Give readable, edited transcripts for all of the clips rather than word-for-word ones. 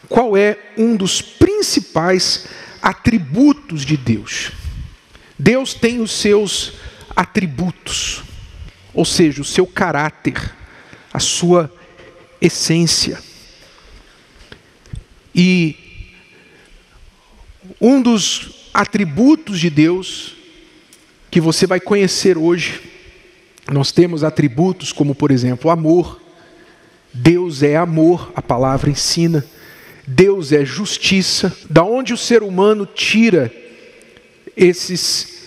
qual é um dos principais atributos de Deus. Deus tem os seus atributos, ou seja, o seu caráter, a sua essência. E um dos atributos de Deus que você vai conhecer hoje, nós temos atributos como, por exemplo, amor. Deus é amor, a palavra ensina. Deus é justiça. Da onde o ser humano tira esses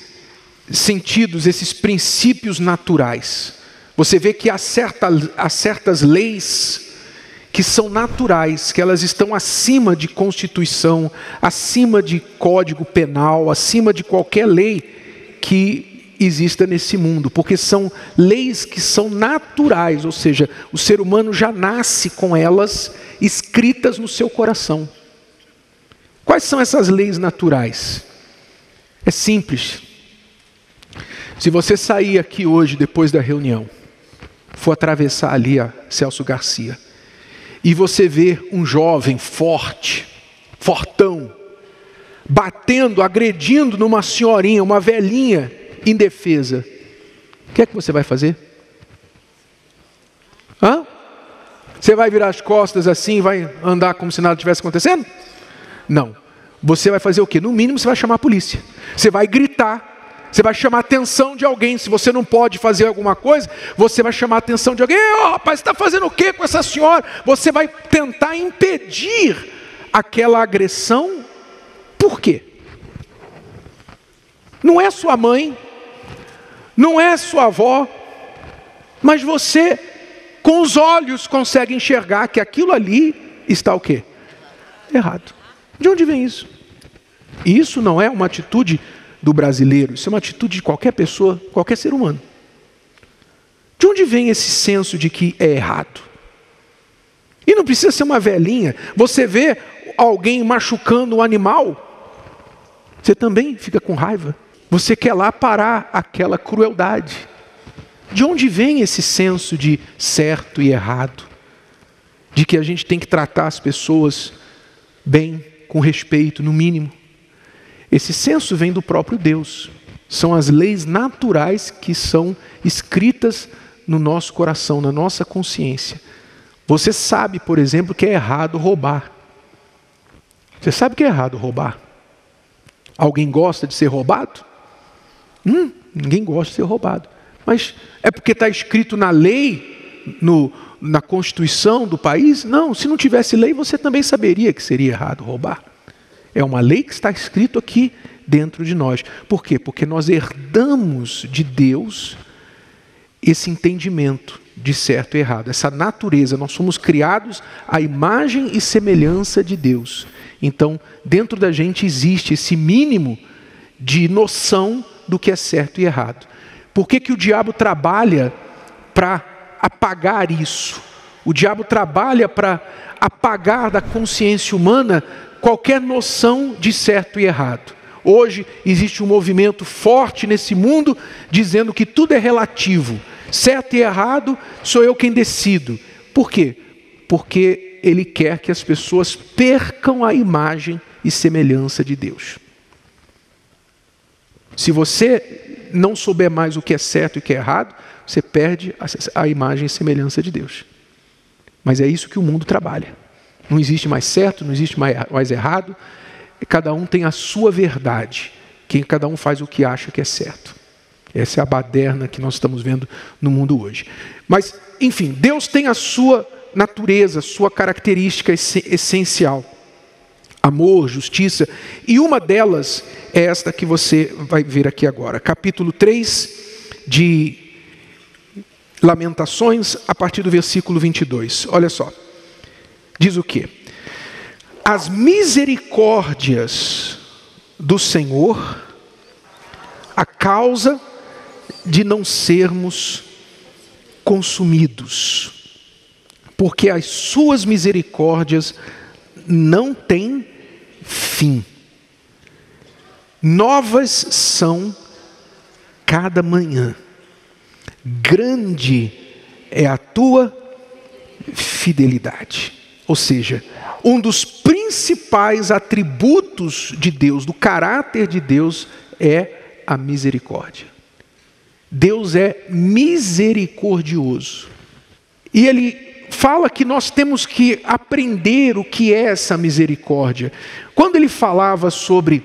sentidos, esses princípios naturais? Você vê que há certas leis que são naturais, que elas estão acima de Constituição, acima de Código Penal, acima de qualquer lei que exista nesse mundo, porque são leis que são naturais, ou seja, o ser humano já nasce com elas escritas no seu coração. Quais são essas leis naturais? É simples. Se você sair aqui hoje, depois da reunião, for atravessar ali a Celso Garcia, e você vê um jovem forte, fortão, batendo, agredindo numa senhorinha, uma velhinha indefesa, o que é que você vai fazer? Você vai virar as costas assim e vai andar como se nada estivesse acontecendo? Não. Você vai fazer o quê? No mínimo você vai chamar a polícia. Você vai gritar. Você vai chamar a atenção de alguém. Se você não pode fazer alguma coisa, você vai chamar a atenção de alguém. Rapaz, você está fazendo o quê com essa senhora? Você vai tentar impedir aquela agressão. Por quê? Não é sua mãe, não é sua avó, mas você, com os olhos, consegue enxergar que aquilo ali está o quê? Errado. De onde vem isso? Isso não é uma atitude do brasileiro, isso é uma atitude de qualquer pessoa, qualquer ser humano. De onde vem esse senso de que é errado? E não precisa ser uma velhinha. Você vê alguém machucando um animal, você também fica com raiva. Você quer lá parar aquela crueldade. De onde vem esse senso de certo e errado? De que a gente tem que tratar as pessoas bem, com respeito, no mínimo. Esse senso vem do próprio Deus. São as leis naturais que são escritas no nosso coração, na nossa consciência. Você sabe, por exemplo, que é errado roubar. Você sabe que é errado roubar? Alguém gosta de ser roubado? Ninguém gosta de ser roubado. Mas é porque está escrito na lei, na Constituição do país? Não, se não tivesse lei, você também saberia que seria errado roubar. É uma lei que está escrito aqui dentro de nós. Por quê? Porque nós herdamos de Deus esse entendimento de certo e errado, essa natureza. Nós somos criados à imagem e semelhança de Deus. Então, dentro da gente existe esse mínimo de noção do que é certo e errado. Por que o diabo trabalha para apagar isso? O diabo trabalha para apagar da consciência humana qualquer noção de certo e errado. Hoje existe um movimento forte nesse mundo dizendo que tudo é relativo. Certo e errado, sou eu quem decido. Por quê? Porque ele quer que as pessoas percam a imagem e semelhança de Deus. Se você não souber mais o que é certo e o que é errado, você perde a imagem e semelhança de Deus. Mas é isso que o mundo trabalha. Não existe mais certo, não existe mais errado. Cada um tem a sua verdade. Cada um faz o que acha que é certo. Essa é a baderna que nós estamos vendo no mundo hoje. Mas, enfim, Deus tem a sua natureza, a sua característica essencial. Amor, justiça. E uma delas é esta que você vai ver aqui agora. Capítulo 3 de Lamentações, a partir do versículo 22. Olha só. Diz o quê? As misericórdias do Senhor, a causa de não sermos consumidos, porque as suas misericórdias não têm fim. Novas são cada manhã. Grande é a tua fidelidade. Ou seja, um dos principais atributos de Deus, do caráter de Deus, é a misericórdia. Deus é misericordioso. E Ele fala que nós temos que aprender o que é essa misericórdia. Quando Ele falava sobre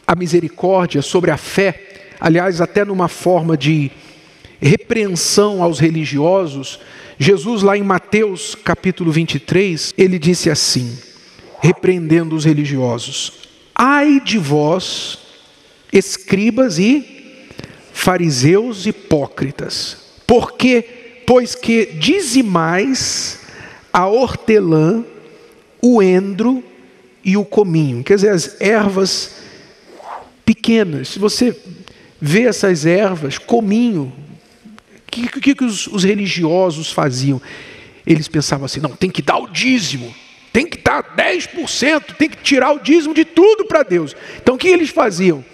a misericórdia, sobre a fé, aliás, até numa forma de repreensão aos religiosos, Jesus, lá em Mateus capítulo 23, Ele disse assim, repreendendo os religiosos: ai de vós, escribas e fariseus hipócritas, pois que dizimais a hortelã, o endro e o cominho, quer dizer, as ervas pequenas. Se você vê essas ervas, cominho, o que os religiosos faziam? Eles pensavam assim, não, tem que dar o dízimo, tem que dar 10%, tem que tirar o dízimo de tudo para Deus. Então o que eles faziam?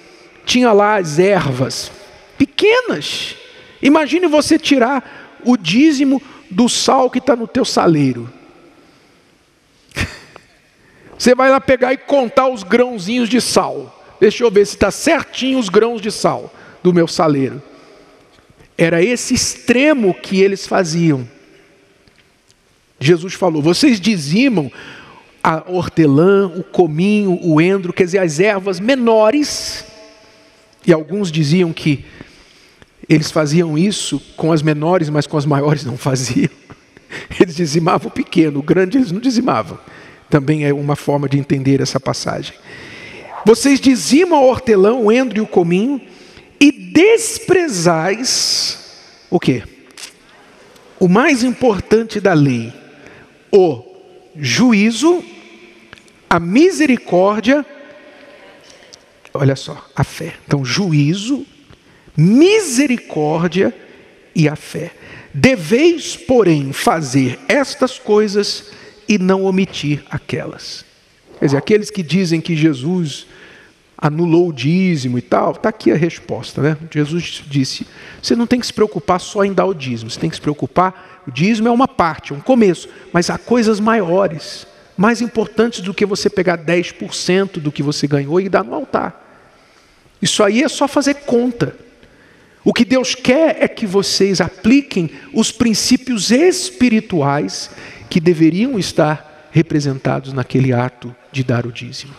Tinha lá as ervas pequenas. Imagine você tirar o dízimo do sal que está no teu saleiro. Você vai lá pegar e contar os grãozinhos de sal. Deixa eu ver se está certinho os grãos de sal do meu saleiro. Era esse extremo que eles faziam. Jesus falou, vocês dizimam a hortelã, o cominho, o endro, quer dizer, as ervas menores. E alguns diziam que eles faziam isso com as menores, mas com as maiores não faziam. Eles dizimavam o pequeno, o grande eles não dizimavam. Também é uma forma de entender essa passagem. Vocês dizimam a hortelã, o endro e o cominho, e desprezais o quê? O mais importante da lei, o juízo, a misericórdia, olha só, a fé. Então, juízo, misericórdia e a fé. Deveis, porém, fazer estas coisas e não omitir aquelas. Quer dizer, aqueles que dizem que Jesus anulou o dízimo e tal, está aqui a resposta, né? Jesus disse, você não tem que se preocupar só em dar o dízimo, você tem que se preocupar, o dízimo é uma parte, é um começo, mas há coisas maiores, mais importantes do que você pegar 10% do que você ganhou e dar no altar. Isso aí é só fazer conta. O que Deus quer é que vocês apliquem os princípios espirituais que deveriam estar representados naquele ato de dar o dízimo.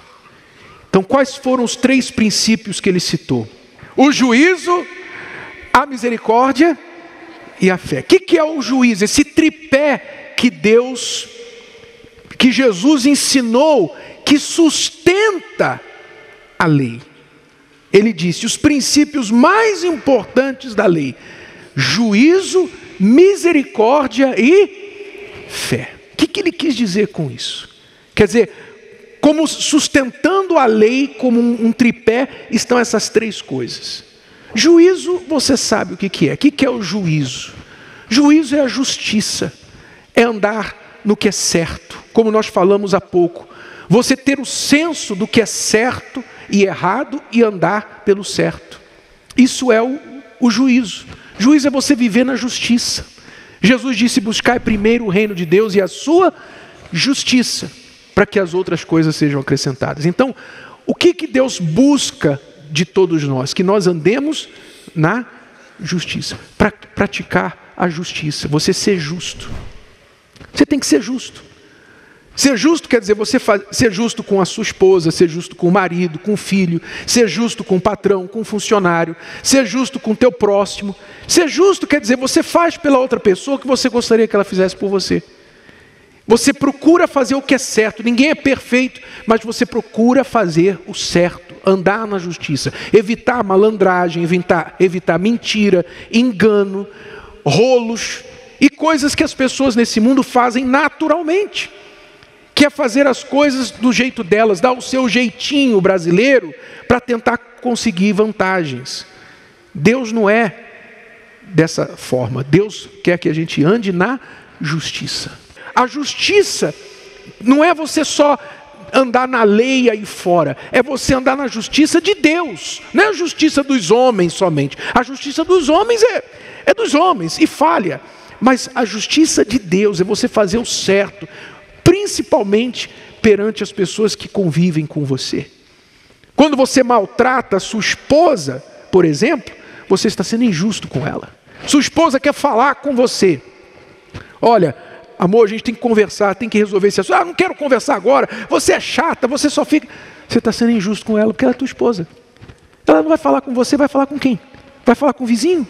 Então, quais foram os 3 princípios que ele citou? O juízo, a misericórdia e a fé. O que é o juízo? Esse tripé que Jesus ensinou, que sustenta a lei. Ele disse, os princípios mais importantes da lei: juízo, misericórdia e fé. O que ele quis dizer com isso? Quer dizer, como sustentando a lei, como um tripé, estão essas 3 coisas. Juízo, você sabe o que é. O que é o juízo? Juízo é a justiça, é andar no que é certo, como nós falamos há pouco. Você ter o senso do que é certo e errado e andar pelo certo. Isso é o juízo. Juízo é você viver na justiça. Jesus disse, buscai primeiro o reino de Deus e a sua justiça, para que as outras coisas sejam acrescentadas. Então, o que Deus busca de todos nós? Que nós andemos na justiça, para praticar a justiça, você ser justo. Você tem que ser justo. Ser justo quer dizer você ser justo com a sua esposa, ser justo com o marido, com o filho, ser justo com o patrão, com o funcionário, ser justo com o teu próximo. Ser justo quer dizer você faz pela outra pessoa o que você gostaria que ela fizesse por você. Você procura fazer o que é certo. Ninguém é perfeito, mas você procura fazer o certo, andar na justiça, evitar malandragem, evitar mentira, engano, rolos e coisas que as pessoas nesse mundo fazem naturalmente, que é fazer as coisas do jeito delas, dar o seu jeitinho brasileiro para tentar conseguir vantagens. Deus não é dessa forma. Deus quer que a gente ande na justiça. A justiça não é você só andar na lei aí fora, é você andar na justiça de Deus, não é a justiça dos homens somente. A justiça dos homens é dos homens e falha, mas a justiça de Deus é você fazer o certo, principalmente perante as pessoas que convivem com você. Quando você maltrata a sua esposa, por exemplo, você está sendo injusto com ela. Sua esposa quer falar com você. Olha, amor, a gente tem que conversar, tem que resolver esse assunto. Não quero conversar agora, você é chata, você só fica... Você está sendo injusto com ela, porque ela é tua esposa. Ela não vai falar com você, vai falar com quem? Vai falar com o vizinho?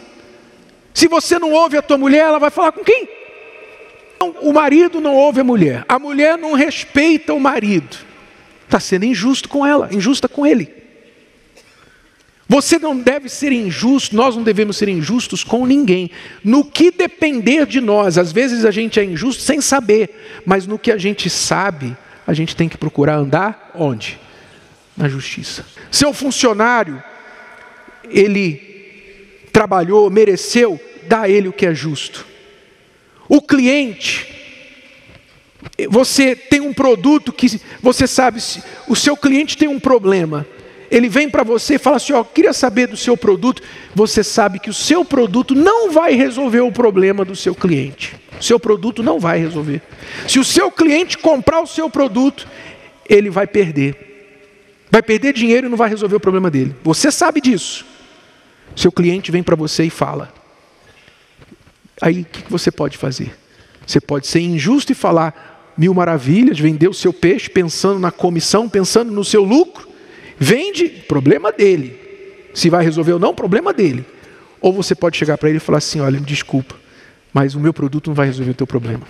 Se você não ouve a tua mulher, ela vai falar com quem? O marido não ouve a mulher não respeita o marido. Está sendo injusto com ela, injusta com ele. Você não deve ser injusto, nós não devemos ser injustos com ninguém. No que depender de nós, às vezes a gente é injusto sem saber, mas no que a gente sabe, a gente tem que procurar andar onde? Na justiça. Seu funcionário, ele trabalhou, mereceu, dá a ele o que é justo. O cliente, você tem um produto que você sabe, o seu cliente tem um problema. Ele vem para você e fala assim, queria saber do seu produto. Você sabe que o seu produto não vai resolver o problema do seu cliente. O seu produto não vai resolver. Se o seu cliente comprar o seu produto, ele vai perder. Vai perder dinheiro e não vai resolver o problema dele. Você sabe disso. Seu cliente vem para você e fala. Aí o que você pode fazer? Você pode ser injusto e falar 1000 maravilhas, vender o seu peixe pensando na comissão, pensando no seu lucro. Vende, problema dele. Se vai resolver ou não, problema dele. Ou você pode chegar para ele e falar assim, olha, desculpa, mas o meu produto não vai resolver o teu problema.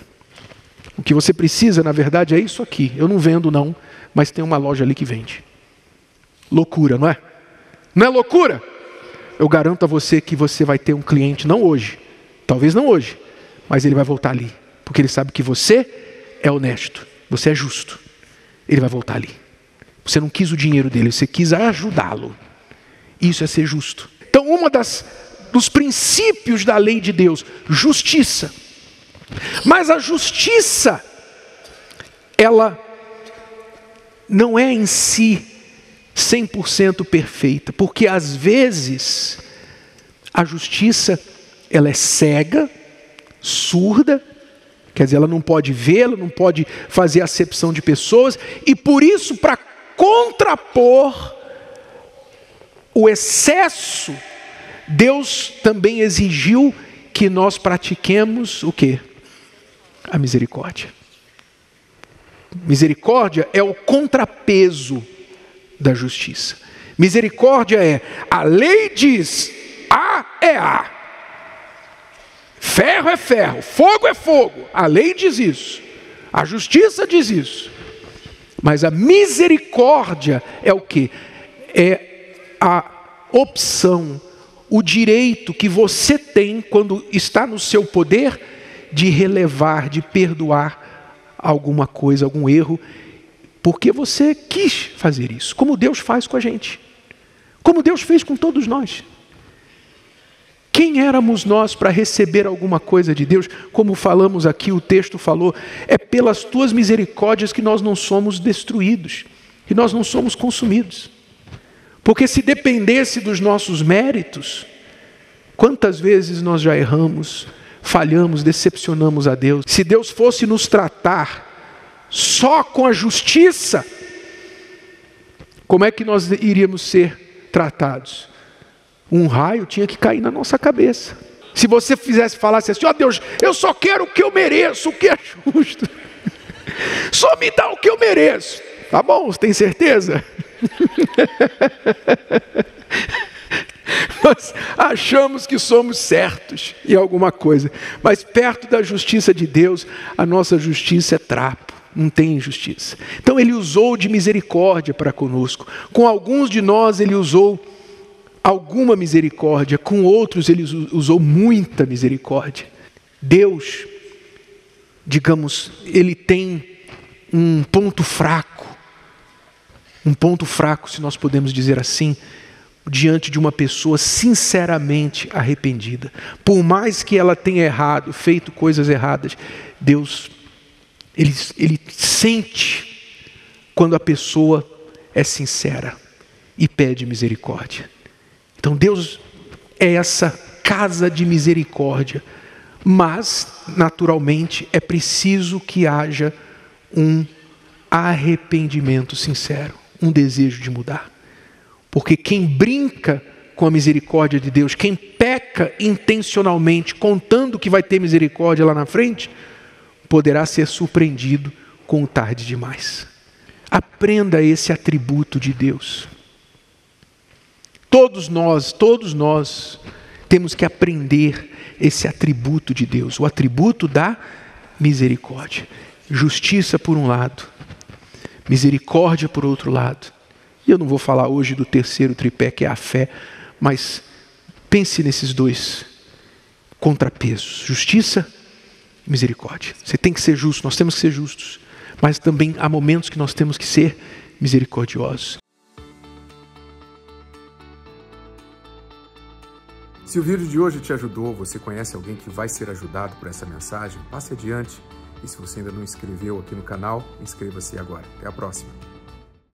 O que você precisa, na verdade, é isso aqui. Eu não vendo não, mas tem uma loja ali que vende. Loucura, não é? Não é loucura? Eu garanto a você que você vai ter um cliente, não hoje, talvez não hoje, mas ele vai voltar ali. Porque ele sabe que você é honesto, você é justo. Ele vai voltar ali. Você não quis o dinheiro dele, você quis ajudá-lo. Isso é ser justo. Então, dos princípios da lei de Deus, justiça. Mas a justiça, ela não é em si 100% perfeita. Porque às vezes, a justiça, ela é cega, surda, quer dizer, ela não pode ver, ela não pode fazer acepção de pessoas. E por isso, para contrapor o excesso, Deus também exigiu que nós pratiquemos o quê? A misericórdia. Misericórdia é o contrapeso da justiça. Misericórdia é, a lei diz, A é A. Ferro é ferro, fogo é fogo. A lei diz isso. A justiça diz isso. Mas a misericórdia é o quê? É a opção, o direito que você tem quando está no seu poder de relevar, de perdoar alguma coisa, algum erro, porque você quis fazer isso, como Deus faz com a gente, como Deus fez com todos nós. Quem éramos nós para receber alguma coisa de Deus? Como falamos aqui, o texto falou, é pelas tuas misericórdias que nós não somos destruídos, que nós não somos consumidos. Porque se dependesse dos nossos méritos, quantas vezes nós já erramos, falhamos, decepcionamos a Deus. Se Deus fosse nos tratar só com a justiça, como é que nós iríamos ser tratados? Um raio tinha que cair na nossa cabeça. Se você falasse assim, Deus, eu só quero o que eu mereço, o que é justo. Só me dá o que eu mereço. Tá bom, você tem certeza? Nós achamos que somos certos em alguma coisa. Mas perto da justiça de Deus, a nossa justiça é trapo. Não tem injustiça. Então ele usou de misericórdia para conosco. Com alguns de nós ele usou alguma misericórdia, com outros ele usou muita misericórdia. Deus, digamos, ele tem um ponto fraco, se nós podemos dizer assim, diante de uma pessoa sinceramente arrependida. Por mais que ela tenha errado, feito coisas erradas, Deus, ele sente quando a pessoa é sincera e pede misericórdia. Então Deus é essa casa de misericórdia, mas naturalmente é preciso que haja um arrependimento sincero, um desejo de mudar. Porque quem brinca com a misericórdia de Deus, quem peca intencionalmente, contando que vai ter misericórdia lá na frente, poderá ser surpreendido com o tarde demais. Aprenda esse atributo de Deus. Todos nós temos que aprender esse atributo de Deus, o atributo da misericórdia. Justiça por um lado, misericórdia por outro lado. E eu não vou falar hoje do terceiro tripé, que é a fé, mas pense nesses dois contrapesos: justiça e misericórdia. Você tem que ser justo, nós temos que ser justos, mas também há momentos que nós temos que ser misericordiosos. Se o vídeo de hoje te ajudou, você conhece alguém que vai ser ajudado por essa mensagem, passe adiante. E se você ainda não inscreveu aqui no canal, inscreva-se agora. Até a próxima.